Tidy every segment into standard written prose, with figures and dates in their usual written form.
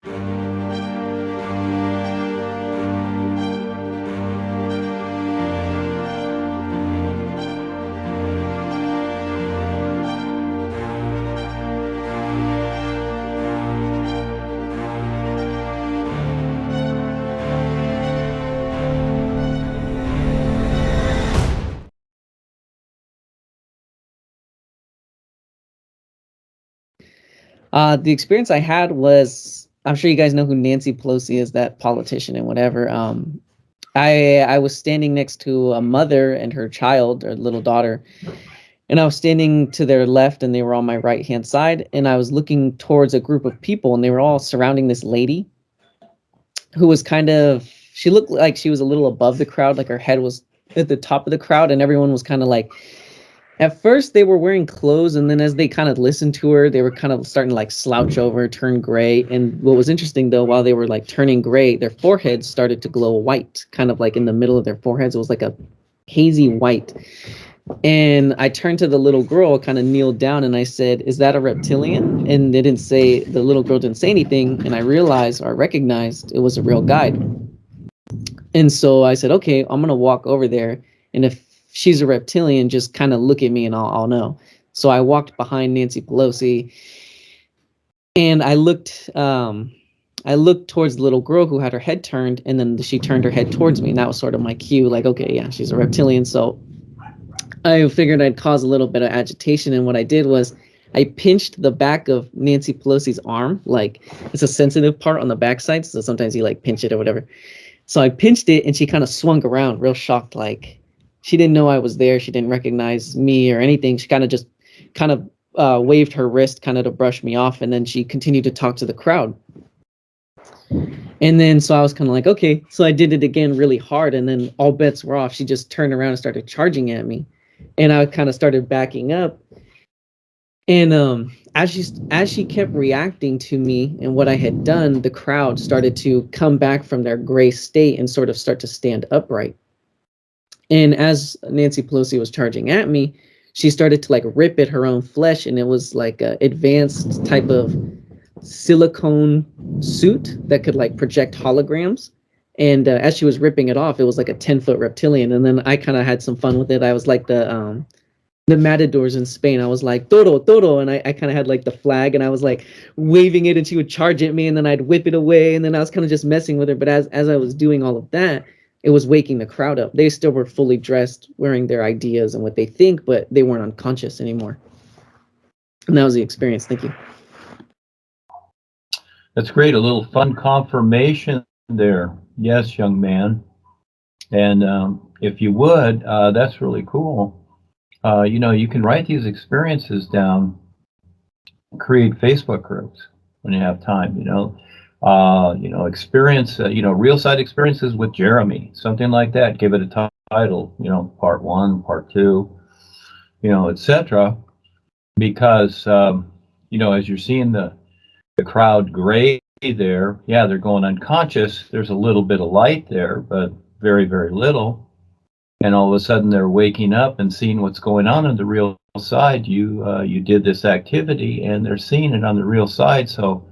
The experience I had was, I'm sure you guys know who Nancy Pelosi is, that politician and whatever. I was standing next to a mother and her child, or little daughter, and I was standing to their left and they were on my right hand side, and I was looking towards a group of people and they were all surrounding this lady who was she looked like she was a little above the crowd, like her head was at the top of the crowd, and everyone was kind of like, at first they were wearing clothes, and then as they kind of listened to her, they were kind of starting to like slouch over, turn gray. And what was interesting though, while they were like turning gray, their foreheads started to glow white, kind of like in the middle of their foreheads. It was like a hazy white. And I turned to the little girl, kind of kneeled down, and I said, "Is that a reptilian?" And they didn't say, the little girl didn't say anything. And I realized, or recognized, it was a real guide. And so I said, okay, I'm going to walk over there. And if she's a reptilian, just kind of look at me and I'll know. So I walked behind Nancy Pelosi and I looked towards the little girl who had her head turned, and then she turned her head towards me. And that was sort of my cue, like, okay, yeah, she's a reptilian. So I figured I'd cause a little bit of agitation. And what I did was I pinched the back of Nancy Pelosi's arm. Like, it's a sensitive part on the backside, so sometimes you like pinch it or whatever. So I pinched it and she kind of swung around real shocked, like she didn't know I was there. She didn't recognize me or anything. She kind of waved her wrist kind of to brush me off, and then she continued to talk to the crowd. And then so I was kind of like, okay. So I did it again really hard, and then all bets were off. She just turned around and started charging at me, and I kind of started backing up. And as she kept reacting to me and what I had done, the crowd started to come back from their gray state and sort of start to stand upright. And as Nancy Pelosi was charging at me, she started to like rip at her own flesh, and it was like a advanced type of silicone suit that could like project holograms. And as she was ripping it off, it was like a 10-foot reptilian. And then I kind of had some fun with it. I was like the matadors in Spain. I was like, toro, toro. And I kind of had like the flag, and I was like waving it, and she would charge at me, and then I'd whip it away. And then I was kind of just messing with her. But as I was doing all of that, it was waking the crowd up. They still were fully dressed, wearing their ideas and what they think, but they weren't unconscious anymore. And that was the experience. Thank you. That's great. A little fun confirmation there. Yes, young man. And if you would, that's really cool. You can write these experiences down, create Facebook groups when you have time, experience, real side experiences with Jeremy, something like that. Give it a title, part 1, part 2, etc. Because, as you're seeing the crowd gray there, yeah, they're going unconscious. There's a little bit of light there, but very, very little. And all of a sudden they're waking up and seeing what's going on the real side. You did this activity and they're seeing it on the real side. So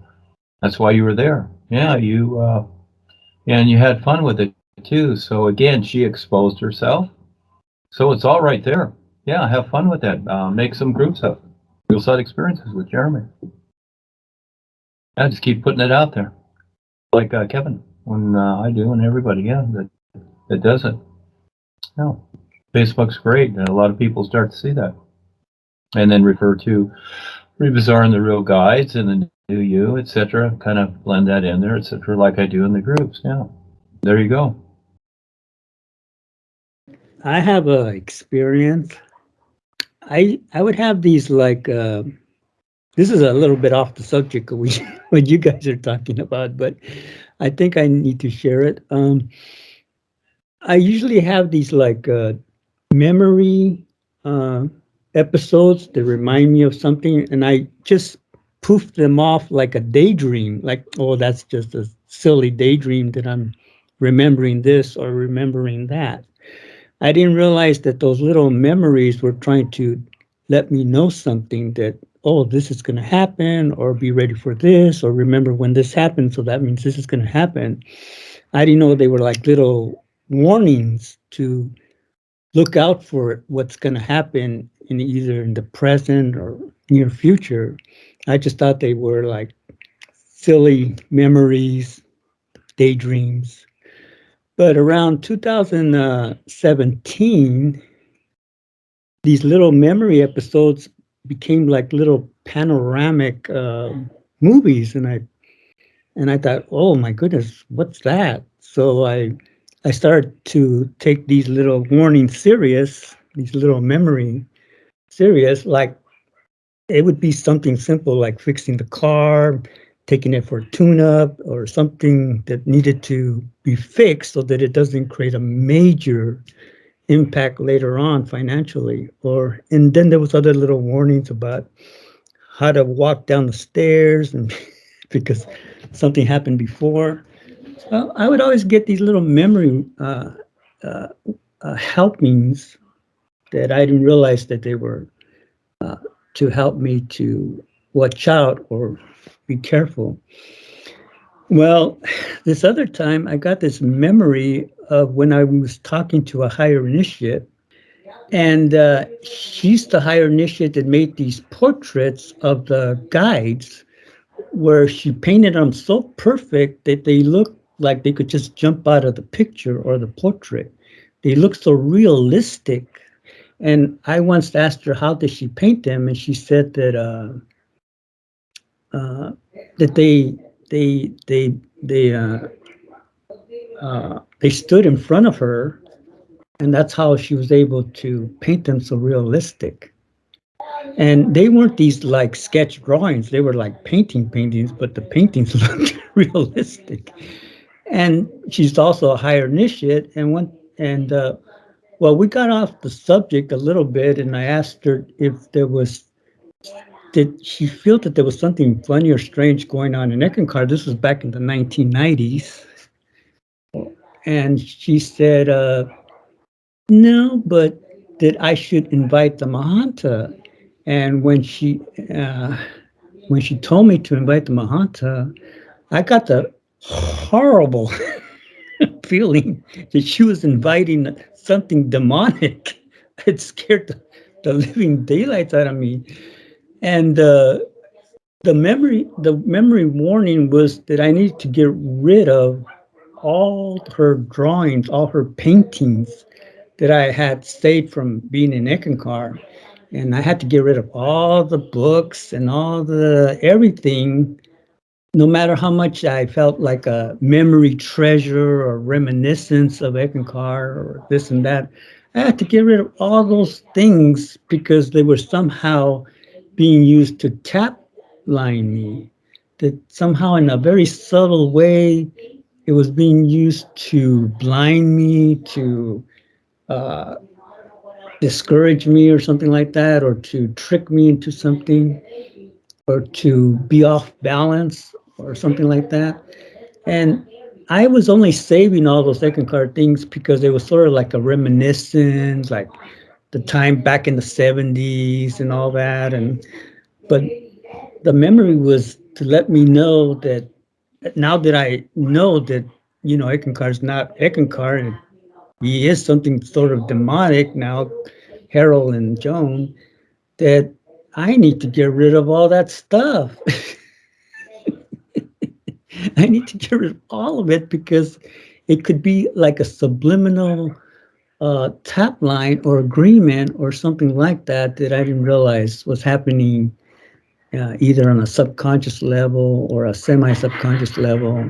that's why you were there. Yeah, and you had fun with it too. So again, she exposed herself. So it's all right there. Yeah, have fun with that. Make some groups up. Real side experiences with Jeremy. Yeah, just keep putting it out there. Like Kevin, when I do, and everybody, that does it. No, Facebook's great, and a lot of people start to see that, and then refer to Rebazaar and the Real Guides and the NuUU, etc. Kind of blend that in there, etc. Like I do in the groups. Yeah, there you go. I have a experience. I would have these like. This is a little bit off the subject of what you guys are talking about, but I think I need to share it. I usually have these like memory episodes that remind me of something, and I just poof them off like a daydream, like, oh, that's just a silly daydream that I'm remembering this or remembering that. I didn't realize that those little memories were trying to let me know something that oh, this is going to happen, or be ready for this, or remember when this happened, so that means this is going to happen. I didn't know they were like little warnings to look out for what's going to happen in either in the present or near future. I just thought they were like silly memories, daydreams. But around 2017, these little memory episodes became like little panoramic movies, and I thought, oh my goodness, what's that? So I started to take these little warnings serious, these little memory serious, like it would be something simple like fixing the car, taking it for a tune-up, or something that needed to be fixed so that it doesn't create a major impact later on financially. Or and then there was other little warnings about how to walk down the stairs, and because something happened before. So I would always get these little memory helpings that I didn't realize that they were to help me to watch out or be careful. Well, this other time I got this memory of when I was talking to a higher initiate, and she's the higher initiate that made these portraits of the guides, where she painted them so perfect that they looked like they could just jump out of the picture or the portrait. They look so realistic. And I once asked her, how did she paint them? And she said that that they stood in front of her, and that's how she was able to paint them so realistic. And they weren't these like sketch drawings; they were like paintings, but the paintings looked realistic. And she's also a higher initiate, and well, we got off the subject a little bit, and I asked her if did she feel that there was something funny or strange going on in Eckankar? This was back in the 1990s. And she said, no, but that I should invite the Mahanta. And when she told me to invite the Mahanta, I got the horrible feeling that she was inviting something demonic. It scared the living daylights out of me. And the memory warning was that I needed to get rid of all her drawings, all her paintings that I had saved from being in Eckankar. And I had to get rid of all the books and all the everything, no matter how much I felt like a memory treasure or reminiscence of Eckankar or this and that. I had to get rid of all those things because they were somehow being used to tap line me. That somehow, in a very subtle way, it was being used to blind me, to uh, discourage me or something like that, or to trick me into something, or to be off balance or something like that. And I was only saving all those second card things because it was sort of like a reminiscence, like the time back in the 70s and all that. And but the memory was to let me know that now that I know that, Eckankar is not Eckankar, and he is something sort of demonic now, Harold and Joan, that I need to get rid of all that stuff. I need to get rid of all of it because it could be like a subliminal tap line or agreement or something like that that I didn't realize was happening either on a subconscious level or a semi-subconscious level.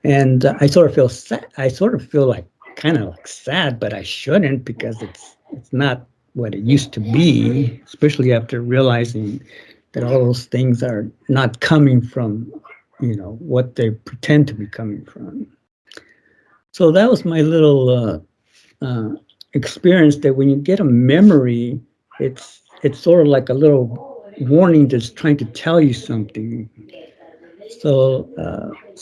And I sort of feel sad. I sort of feel like kind of like sad, but I shouldn't because it's not what it used to be, especially after realizing that all those things are not coming from, what they pretend to be coming from. So that was my little experience that when you get a memory, it's sort of like a little warning that's trying to tell you something. So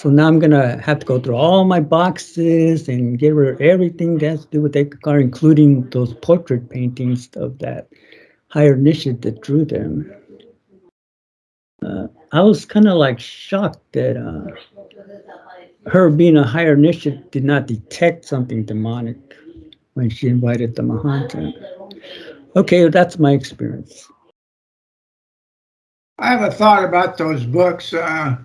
now I'm gonna have to go through all my boxes and get rid of everything that has to do with Eckankar, including those portrait paintings of that higher initiate that drew them. I was kind of like shocked that her being a higher initiative did not detect something demonic when she invited the Mahanta. Okay, that's my experience. I have a thought about those books. They're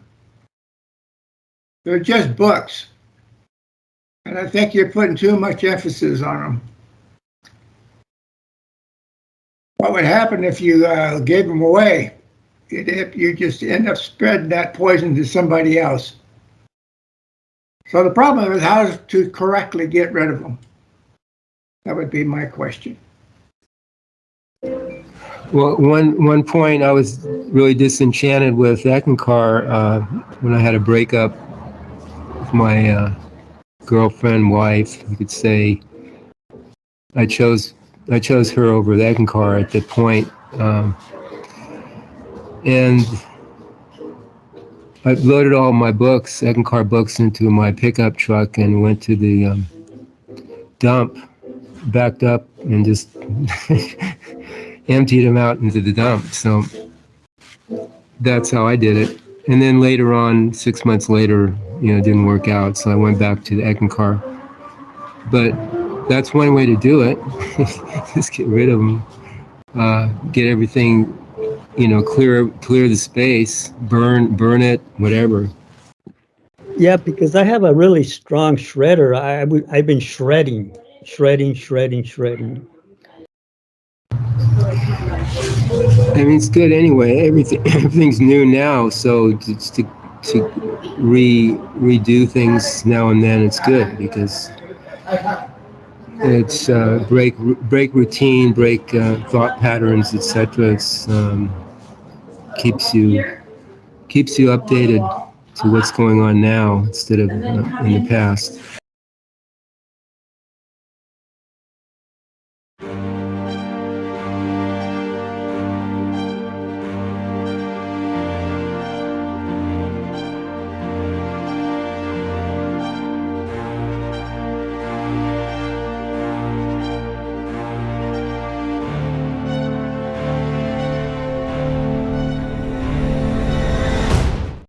just books. And I think you're putting too much emphasis on them. What would happen if you gave them away? You just end up spreading that poison to somebody else. So the problem is how to correctly get rid of them. That would be my question. Well, one point I was really disenchanted with Eckankar when I had a breakup with my girlfriend, wife. You could say I chose her over the Eckankar at that point, and I loaded all my books, Eckankar books, into my pickup truck and went to the dump, backed up, and just emptied them out into the dump. So that's how I did it. And then later on, 6 months later, it didn't work out, so I went back to the Eckankar. But that's one way to do it. Just get rid of them, get everything, clear the space, burn it, whatever. Yeah, because I have a really strong shredder. I've been shredding. I mean, it's good anyway. Everything's new now, so to redo things now and then, it's good because it's break routine, break thought patterns, etc. It's keeps you updated to what's going on now instead of in the past.